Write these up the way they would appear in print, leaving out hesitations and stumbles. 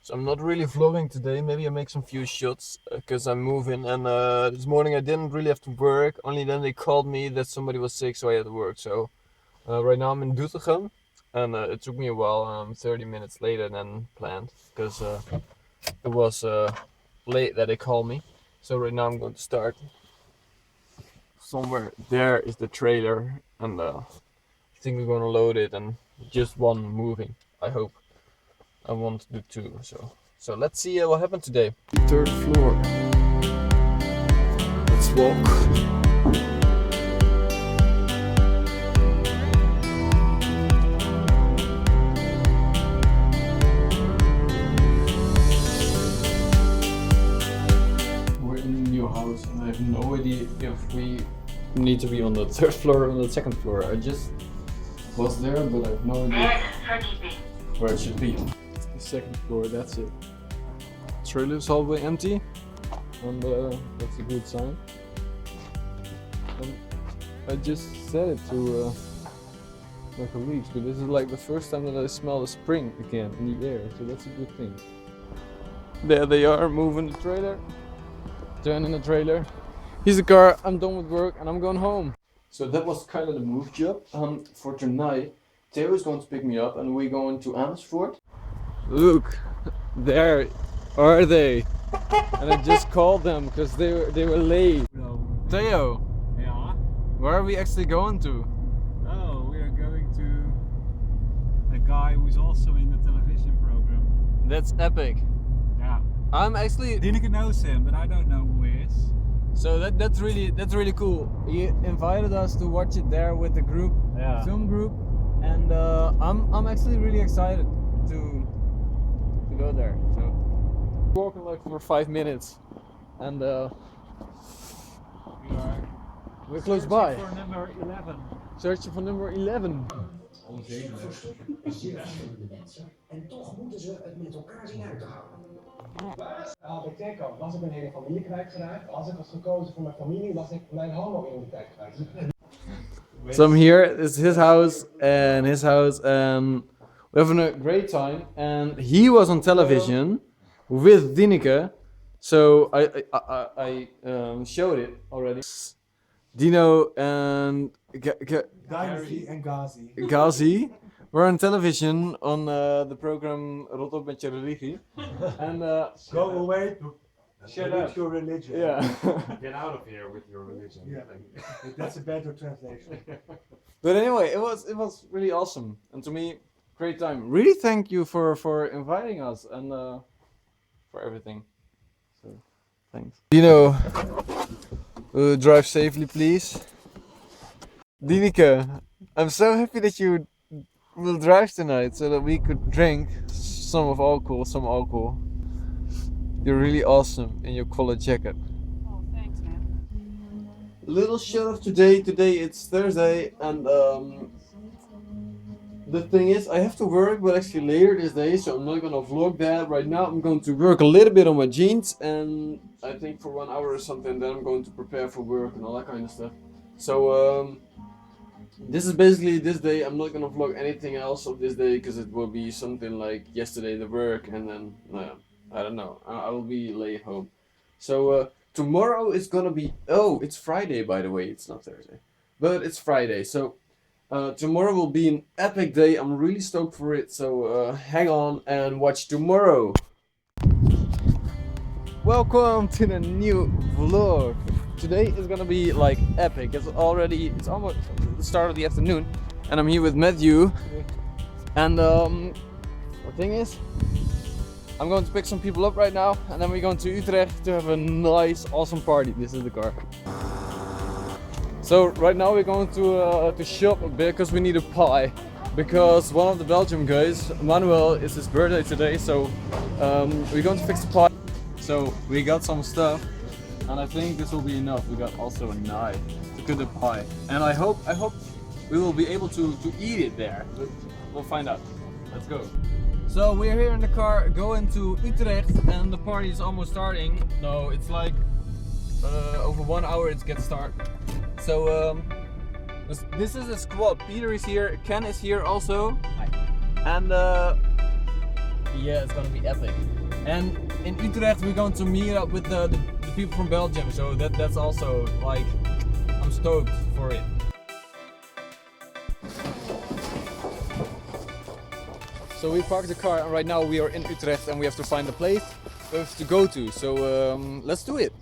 So I'm not really vlogging today. Maybe I make some few shots because I'm moving. And this morning I didn't really have to work. Only then they called me that somebody was sick, so I had to work. So right now I'm in Doetinchem, and it took me a while. 30 minutes later than planned because it was late that they called me. So right now I'm going to start somewhere. There is the trailer, and I think we're gonna load it and just one moving. I hope. I want to do two. So let's see what happened today. Third floor. Let's walk. We're in a new house and I have no idea if we need to be on the third floor or on the second floor. I just was there, but I have no idea where it should be. The second floor, that's it. Trailer is all the way empty, and that's a good sign. And I just said it to my colleagues, but this is like the first time that I smell the spring again in the air, so that's a good thing. There they are, moving the trailer, turning the trailer. Here's the car, I'm done with work and I'm going home. So that was kind of the move job. For tonight, Theo is going to pick me up and we're going to Amersfoort. Look, there are they. And I just called them because they were late. Hello. Theo, Yeah. where are we actually going to? Oh, we are going to a guy who's also in the television program. That's epic. Yeah. I'm actually Dineke knows him, but I don't know who he is. so that's really cool. He invited us to watch it there with the group, Yeah. film group, and I'm actually really excited to go there. So walking like for 5 minutes, and We are we're close by. for number 11. Searching for number 11. Verschillende mensen en toch moeten ze het met elkaar zien uit te houden. Had ik Teco, was ik mijn hele familie kwijtgeraakt. Als ik was gekozen voor mijn familie, was ik mijn homo-identiteit kwijtgeraakt. So I'm here. It's his house and his house, and we're having a great time. And he was on television with Dineke, so I showed it already. Dino and Dynasty en Ghazi. Ghazi were on television on the program Rot op met je religie. And Go away Shut with up. your religion. yeah. Get out of here with your religion. Yeah. That's a better translation. But anyway, it was really awesome, and to me, great time. Really, thank you for inviting us and for everything. So, thanks. Dino, drive safely, please. Dineke, I'm so happy that you will drive tonight, so that we could drink some alcohol. You're really awesome in your collar jacket. Oh, thanks, man. Little shout of today. Today it's Thursday, and the thing is, I have to work, but actually later this day, so I'm not gonna vlog that. Right now, I'm going to work a little bit on my jeans, and I think for 1 hour or something, then I'm going to prepare for work and all that kind of stuff. So this is basically this day. I'm not gonna vlog anything else of this day because it will be something like yesterday the work, and then I don't know. I will be late home. So tomorrow is gonna be, oh, it's Friday, by the way. It's not Thursday, but it's Friday. So tomorrow will be an epic day. I'm really stoked for it. So hang on and watch tomorrow. Welcome to the new vlog. Today is gonna be like epic. It's almost the start of the afternoon, and I'm here with Matthew. And the thing is, I'm going to pick some people up right now, and then we're going to Utrecht to have a nice, awesome party. This is the car. So right now we're going to shop a bit because we need a pie. Because one of the Belgium guys, Manuel, is his birthday today, so we're going to fix the pie. So we got some stuff, and I think this will be enough. We got also a knife to cut the pie, and I hope we will be able to eat it there. But we'll find out. Let's go. So we're here in the car going to Utrecht, and the party is almost starting. No, it's like over 1 hour it gets started. So this is the squad. Peter is here, Ken is here also. Hi. And Yeah, it's gonna be epic. And in Utrecht we're going to meet up with the people from Belgium, so that's also like, I'm stoked for it. So we parked the car and right now we are in Utrecht and we have to find a place we have to go to. So let's do it.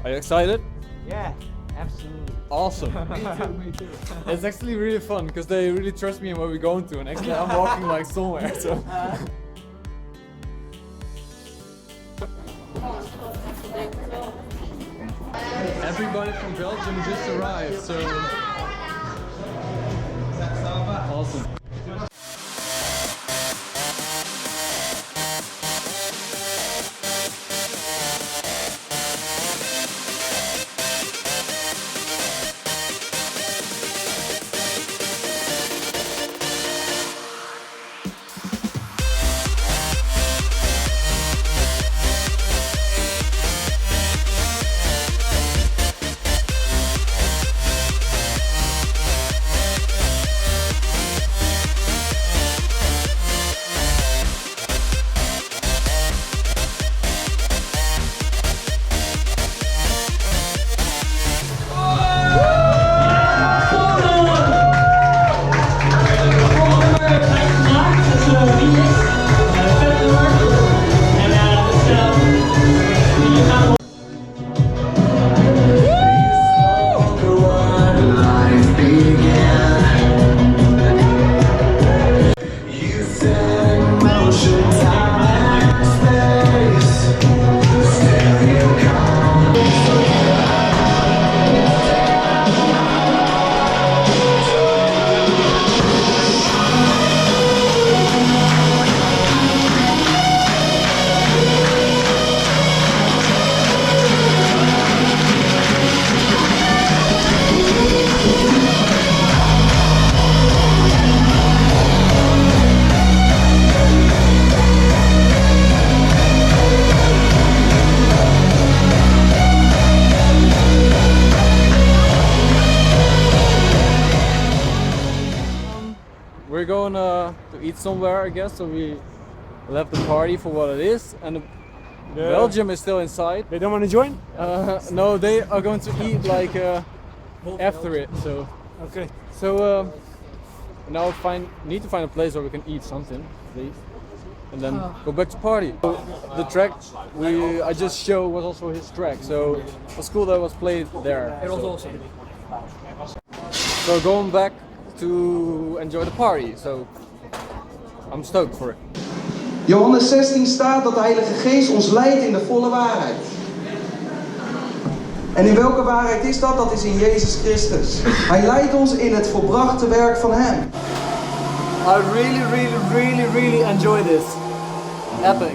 Are you excited? Yeah, absolutely. Awesome. Me too. It's actually really fun because they really trust me in where we're going to, and actually I'm walking like somewhere. So. Everybody from Belgium just arrived, so awesome. We're going to eat somewhere, I guess, so we left the party for what it is, and Belgium is still inside. They don't want to join? No, they are going to eat like after it, so Okay. so now need to find a place where we can eat something, please, and then go back to party. So the track I just showed was also his track, so it was cool that it was played there. It was awesome. So going back to enjoy the party, so I'm stoked for it. Johannes 16 staat dat de Heilige Geest ons leidt in de volle waarheid. En in welke waarheid is dat? Dat is in Jezus Christus. Hij leidt ons in het volbrachte werk van Hem. I really enjoy this. Epic.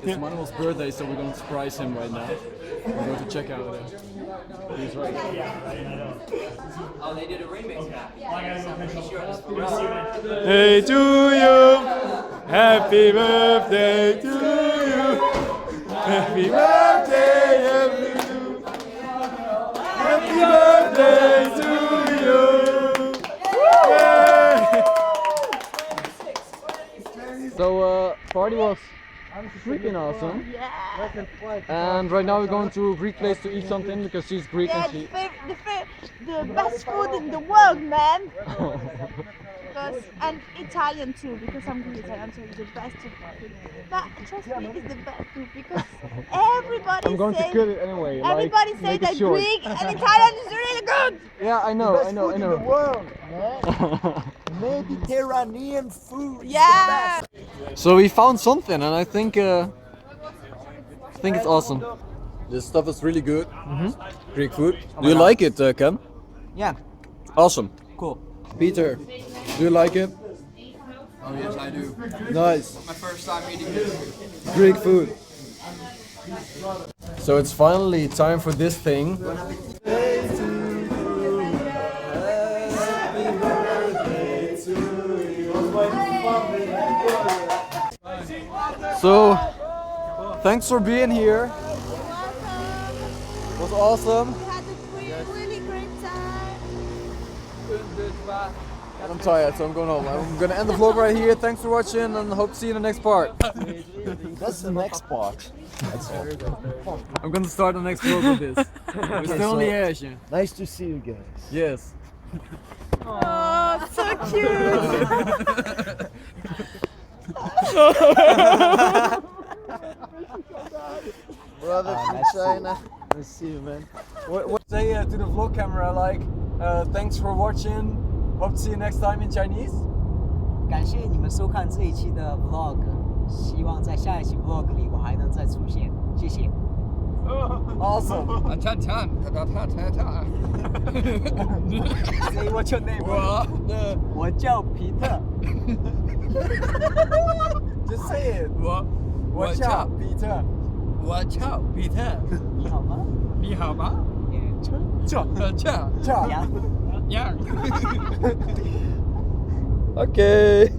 It's Manuel's birthday, so we're going to surprise him right now. We're going to check out he's right there. Oh, they did a remix now. Hey to you, happy birthday to you, happy birthday, happy birthday to you. So party was freaking awesome. And right now we're going to a Greek place to eat something because she's Greek Yeah, and she. the best food in the world, man. And Italian too, because I'm Greek Italian, so it's the best food. But trust me, it's the best food because everybody I'm going to cut it anyway. everybody like, say make it that short. Greek and Italian is really good. Yeah, I know. world, man. Mediterranean food. Yeah. So we found something, and I think it's awesome. This stuff is really good. Greek food. Do you like it, Ken? Yeah. Awesome. Cool. Peter, do you like it? Oh yes, I do. Nice. My first time eating this. Greek food. So it's finally time for this thing. So, thanks for being here. It was awesome. We had a really great time. I'm tired, so I'm going home. I'm gonna end the vlog right here. Thanks for watching, and hope to see you in the next part. That's the next part. That's all. I'm gonna start the next vlog with this. We're still on the edge. Yeah. Nice to see you guys. Yes. Oh, so cute. Brother from China. Nice to see you, man. What say to the vlog camera like thanks for watching. Hope to see you next time in Chinese. 感谢你们收看这一期的 vlog，希望在下一期 vlog 里我还能再出现，谢谢。Awesome. Say what's your name? 我叫皮特。Just say it. 我叫彼得。我叫彼特。你好吗？你好吗？呀。呀。Okay.